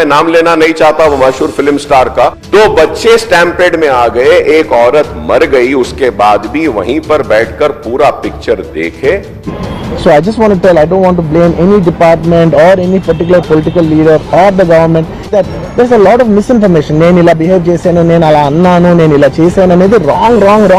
मैं नाम लेना नहीं चाहता वो मशहूर फिल्म स्टार का, 2 बच्चे स्टैम्पेड में आ गए, एक औरत मर गई, उसके बाद भी वहीं पर बैठकर पूरा पिक्चर देखे। So I just want to tell, I don't want to blame any department or any particular political leader or the government, that there's a lot of misinformation. నేను ఇలా బిహేవ్ చేశాను, నేను అలా అన్నాను, నేను ఇలా చేశాను అనేది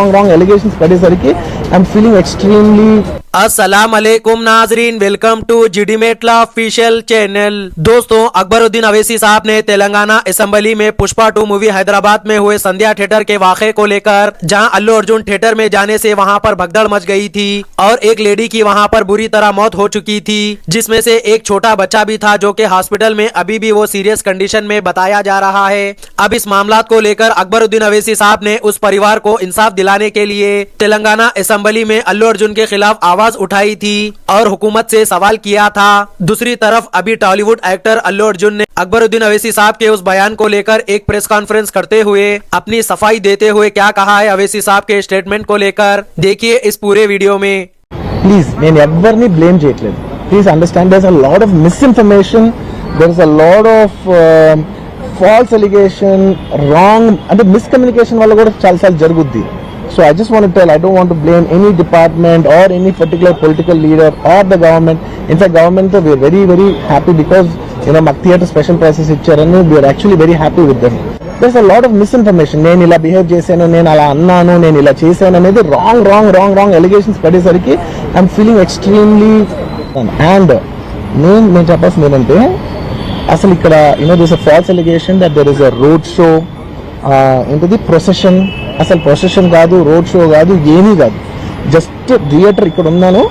రాంగ్ ఎలిగేషన్స్ పడేసరికి ఐఎమ్ ఫీలింగ్ ఎక్స్ట్రీమ్లీ. अस्सलाम वालेकुम नाजरीन, welcome to GD Metla official channel. दोस्तों, अकबरुद्दीन अवैसी साहब ने तेलंगाना असेंबली में पुष्पा 2 मूवी हैदराबाद में हुए संध्या थिएटर के वाक़े को लेकर, जहां अल्लू अर्जुन थिएटर में जाने से वहां पर भगदड़ मच गई थी और एक लेडी की वहां पर बुरी तरह मौत हो चुकी थी, जिसमें से एक छोटा बच्चा भी था जो कि हॉस्पिटल में अभी भी वो सीरियस कंडीशन में बताया जा रहा है। अब इस मामला को लेकर अकबरुद्दीन अवैसी साहब ने उस परिवार को इंसाफ दिलाने के लिए तेलंगाना असेंबली में अल्लू अर्जुन के खिलाफ आवाज उठाई थी और हुकूमत से सवाल किया था। दूसरी तरफ अभी टॉलीवुड एक्टर अल्लू अर्जुन ने अकबरुद्दीन अवैसी साहब के उस बयान को लेकर एक प्रेस कॉन्फ्रेंस करते हुए अपनी सफाई देते हुए क्या कहा है अवैसी साहब के स्टेटमेंट को लेकर, देखिए इस पूरे वीडियो में। ప్లీజ్ నేను ఎవరిని బ్లేమ్ చేయట్లేదు. Please understand, there is a lot of misinformation, there is a lot of false allegation, wrong అంటే మిస్కమ్యూనికేషన్ వల్ల కూడా చాలాసార్లు జరుగుద్ది. So I just want to tell, I don't want to blame any department or any particular political leader or the government. In fact, government we are very happy because మాకు theatre special prices ఇచ్చారని we are actually very happy with them. There's a lot of misinformation. నేను ఇలా behave చేశాను, నేను అలా అన్నాను, నేను ఇలా చేశాను అనేది రాంగ్ ఎలిగేషన్స్ పడేసరికి ఐఎమ్ ఫీలింగ్ ఎక్స్ట్రీమ్లీ. అండ్ నేను చెప్పాల్సింది ఏంటంటే, అసలు ఇక్కడ this a false allegation that there is a road show, ఏంటిది ప్రొసెషన్. అసలు ప్రొసెషన్ కాదు, రోడ్ షో కాదు, ఏమీ కాదు. జస్ట్ థియేటర్ ఇక్కడ ఉన్నాను,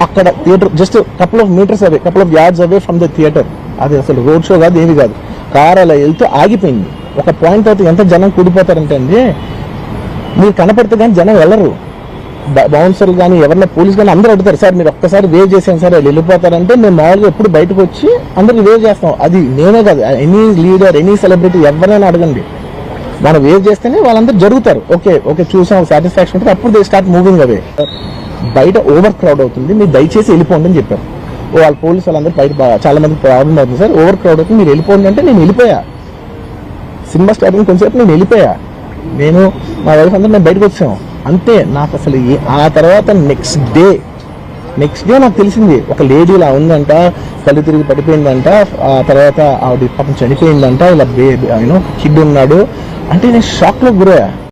అక్కడ theatre just couple of metres away, couple of yards away from the theatre. అది అసలు రోడ్ షో కాదు, ఏమీ కాదు. కార్ అలా వెళ్తూ ఆగిపోయింది. ఒక పాయింట్ అయితే ఎంత జనం కూడిపోతారంటే అండి, మీరు కనపడితే కానీ జనం వెళ్ళరు. బౌన్సర్లు కానీ ఎవరైనా పోలీస్ కానీ అందరూ అడుగుతారు, సార్ మీరు ఒక్కసారి వేవ్ చేసాను సార్ వాళ్ళు వెళ్ళిపోతారంటే మేము మామూలుగా ఎప్పుడు బయటకు వచ్చి అందరికి వేవ్ చేస్తాం. అది నేనే కాదు, ఎనీ లీడర్, ఎనీ సెలబ్రిటీ ఎవరైనా అడగండి, మనం వేవ్ చేస్తేనే వాళ్ళందరూ జరుగుతారు. ఓకే చూసాం, సాటిస్ఫాక్షన్ ఉంటుంది, అప్పుడు దే స్టార్ట్ మూవింగ్ అవే. బయట ఓవర్ క్రౌడ్ అవుతుంది, మీరు దయచేసి వెళ్ళిపోండి అని చెప్పారు. వాళ్ళ పోలీసు వాళ్ళందరూ బయట చాలా మంది ప్రాబ్లం అవుతుంది, సార్ ఓవర్ క్రౌడ్ అవుతుంది మీరు వెళ్ళిపోండి అంటే నేను వెళ్ళిపోయా. సినిమా స్టార్టింగ్ కొంచెంసేపు నేను వెళ్ళిపోయా, నేను మా వైఫ్ అందరూ మేము బయటకు వచ్చాము అంతే. నాకు అసలు ఆ తర్వాత నెక్స్ట్ డే నాకు తెలిసింది ఒక లేడీ ఇలా ఉందంట, కళ్ళు తిరిగి పడిపోయిందంట, ఆ తర్వాత ఆవిడ పాపం చనిపోయిందంట, ఇలా కిడ్ ఉన్నాడు అంటే నేను షాక్ లో గురయ్యా.